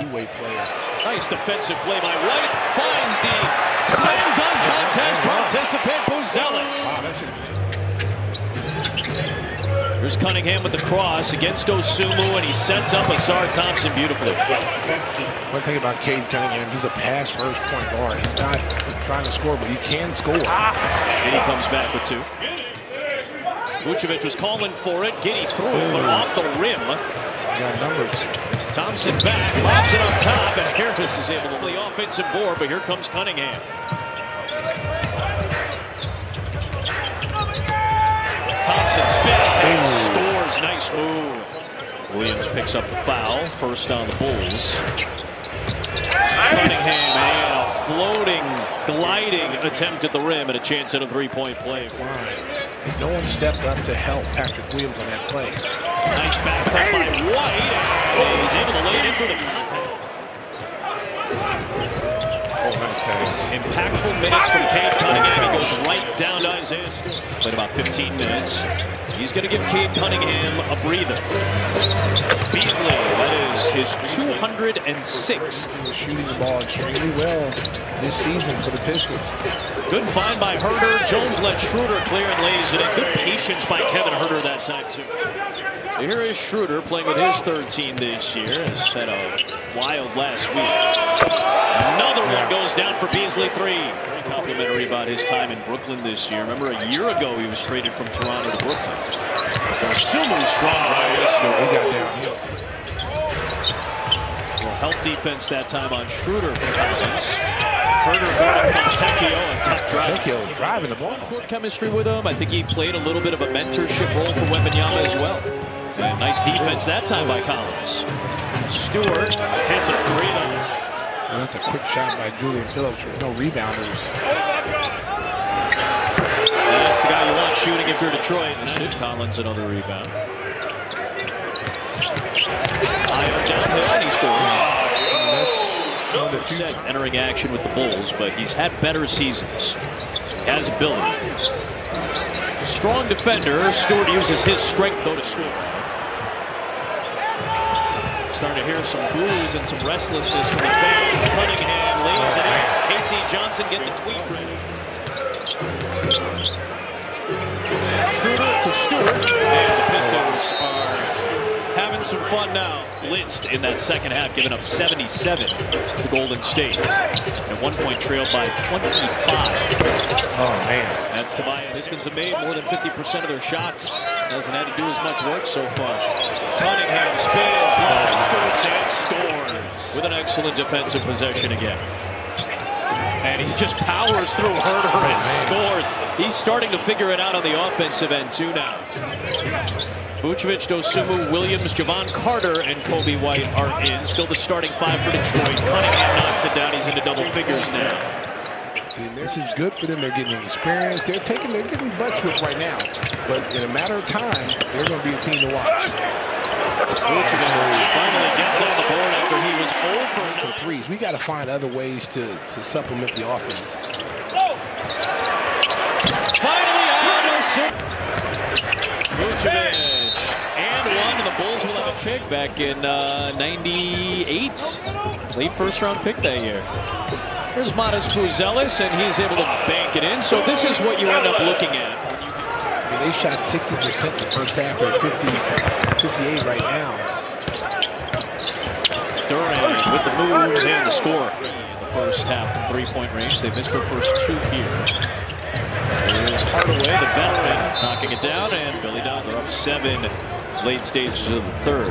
two-way player. Nice defensive play by White. Finds the slam dunk contest participant, Buzelis. Here's Cunningham with the cross against Osumu, and he sets up Asar Thompson beautifully. One thing about Cade Cunningham, he's a pass-first point guard. He's not trying to score, but he can score. Giddy comes back with two. Vucevic was calling for it. Giddy threw it, but off the rim. Got numbers. Thompson back, lobs it up top, and Harris is able to play offensive board, but here comes Cunningham. Thompson spins and scores. Nice move. Williams picks up the foul. First on the Bulls. Cunningham and a floating, gliding attempt at the rim and a chance at a three-point play. No one stepped up to help Patrick Williams on that play. Nice back cut by White. And he's able to lay it in for the contact. Nice pass. Impactful minutes from Cade Cunningham. He goes right down to Isaiah Stewart. Played about 15 minutes. He's going to give Cade Cunningham a breather. Beasley, that is his 206th. He's shooting the ball extremely well this season for the Pistons. Good find by Herter. Jones let Schroeder clear and lays it in. Good patience by Kevin Herter that time, too. So here is Schroeder playing with his third team this year. Has had a wild last week. Another one goes down for Beasley, three. Very complimentary about his time in Brooklyn this year. Remember, a year ago he was traded from Toronto to Brooklyn. Assuming strong by this. He got downhill. Well, help defense that time on Schroeder for Cousins. Herter guarding Fontecchio, and tough drive. Fontecchio driving the ball. Court chemistry with him. I think he played a little bit of a mentorship role for Wembanyama as well. And nice defense that time by Collins. Stewart hits a three. And that's a quick shot by Julian Phillips with no rebounders. That's the guy you want shooting if you're Detroit. Collins another rebound. Higher downhill and he scores. That's entering action with the Bulls, but he's had better seasons. He has ability. A strong defender. Stewart uses his strength though to score. Starting to hear some boos and some restlessness from the fans. Cunningham lays it in. Casey Johnson getting the tweet ready. Schroeder to Stewart. And the Pistons are having some fun now. Blitzed in that second half, giving up 77 to Golden State. At 1 point trailed by 25. Oh, man. That's Tobias. Pistons have made more than 50% of their shots. Hasn't had to do as much work so far. Cunningham spins, scores, and scores with an excellent defensive possession again. And he just powers through Herter and scores. He's starting to figure it out on the offensive end too now. Vucevic, Dosunmu, Williams, Javon Carter, and Kobe White are in. Still the starting five for Detroit. Cunningham knocks it down. He's into double figures now. See, this is good for them. They're getting experience. They're getting butts whipped right now. But in a matter of time, they're going to be a team to watch. Vucevic finally gets on the board after he was over for threes. We got to find other ways to supplement the offense. Finally, Anderson. Vucevic and one, and the Bulls will have a pick back in '98. Late first-round pick that year. Here's Matas Buzelis, and he's able to bank it in. So this is what you end up looking at. I mean, they shot 60% the first half. They're 58 right now. Durant with the moves and the score. In the first half from three-point range. They missed their first two here. Here's Hardaway, the veteran, knocking it down, and Billy Dodd. They're up 7 late stages of the third.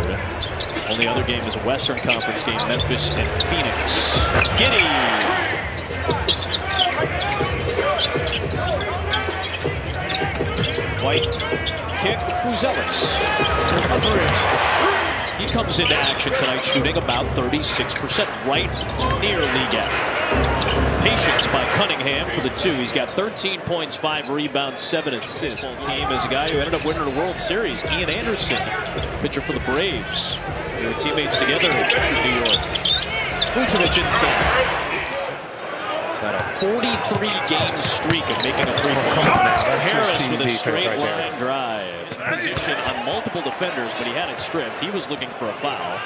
Only other game is a Western Conference game, Memphis and Phoenix. Giddy! White kick, Buzelis. He comes into action tonight shooting about 36%, right near league average. Patience by Cunningham for the two. He's got 13 points, 5 rebounds, 7 assists. Team is a guy who ended up winning the World Series. Ian Anderson, pitcher for the Braves. They were teammates together in New York. Vucevic inside. Got a 43-game streak of making a three-point. Harris with a straight line drive. Position on multiple defenders, but he had it stripped. He was looking for a foul.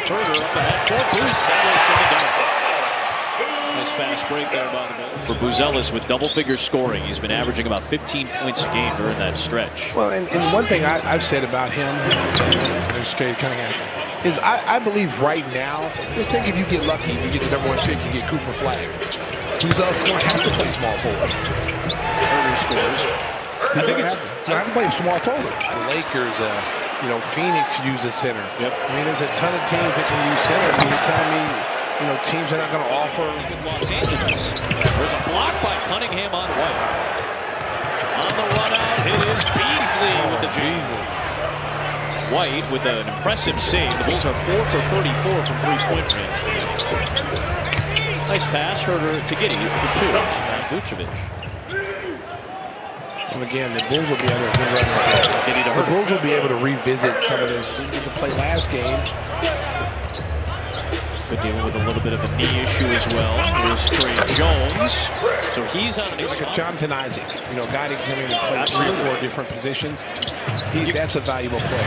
Turner up ahead for Buzelis in the dunk. Nice fast break there by the Bulls. For Buzelis with double-figure scoring. He's been averaging about 15 points a game during that stretch. Well, and one thing I've said about him, is I believe right now, just think if you get lucky, you get the #1 pick, you get Cooper Flag. Who's else going to have to play small forward? Turner scores. I think it's going to have to play small forward. The Lakers, Phoenix use a center. Yep. I mean, there's a ton of teams that can use center. I mean, you're telling me, teams are not going to offer. Los Angeles. There's a block by Cunningham on White. On the run out, it is Beasley with the Beasley. White with an impressive save. The Bulls are 4 for 34 from three-point range. Nice pass, Herder to Giddey for 2. Vucevic. And again, the Bulls will be able to revisit some of this in the play last game. But dealing with a little bit of a knee issue as well. Here's Trey Jones. So he's on an like a Jonathan Isaac, a guy that can come in and play 3 or 4 different positions. That's a valuable play.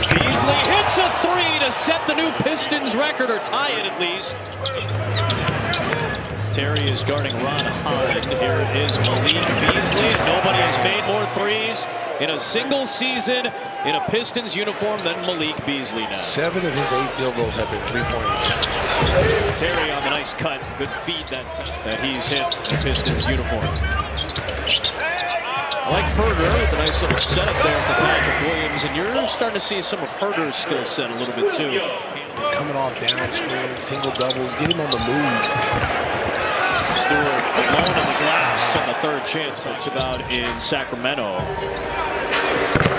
Beasley hits a 3 to set the new Pistons record, or tie it at least. Terry is guarding Ron Hahn. Here is Malik Beasley. Nobody has made more threes in a single season in a Pistons uniform than Malik Beasley now. 7 of his 8 field goals have been 3-pointers. Terry on the nice cut. Good feed that he's hit the Pistons uniform. I like Herder with a nice little setup there for Patrick Williams, and you're starting to see some of Herder's skill set a little bit too. Coming off down screen, single doubles, get him on the move. Stewart alone on the glass on the third chance. It's about in Sacramento.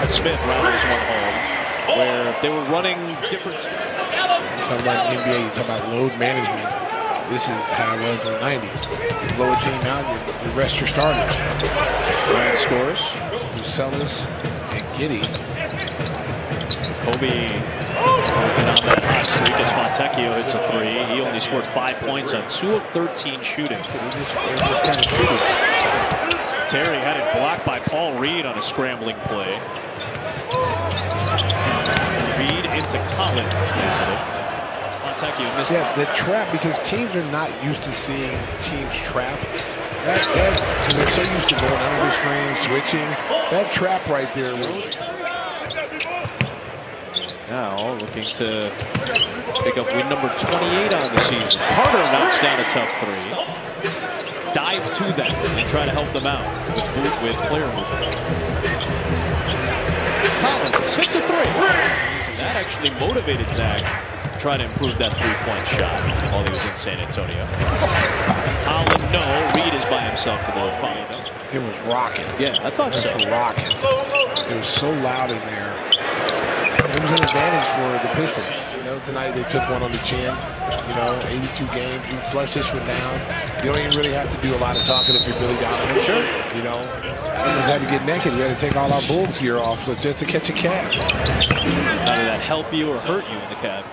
Smith rattles one home, where they were running different. Talking about NBA, you talk about load management. This is how it was in the 90s. You blow a team out, you rest your starters. Ryan scores. Buzelis and Giddey. Kobe working on that hot streak as Fontecchio hits a 3. He only scored 5 points on 2 of 13 shooting. Terry had it blocked by Paul Reed on a scrambling play. Reed into Collins. Fontecchio missed it. The trap, because teams are not used to seeing teams trap. They're so used to going under the screen, switching. That trap right there. Now looking to pick up win number 28 on the season. Carter knocks down a tough 3. Dive to them and try to help them out with player movement. Collins hits a 3. And that actually motivated Zach to try to improve that 3-point shot while he was in San Antonio. Holland, no. Reed is by himself for the final. It was rocking. Yeah, I thought so. It was rocking. It was so loud in there. It was an advantage for the Pistons. Tonight they took one on the chin. 82 games. You flush this one down. You don't even really have to do a lot of talking if you're Billy Donovan. Sure. We almost had to get naked. We had to take all our Bulls gear off just to catch a cab. How did that help you or hurt you in the cab?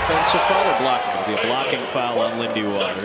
Offensive foul or blocking? It'll be a blocking foul on Lindy Waters.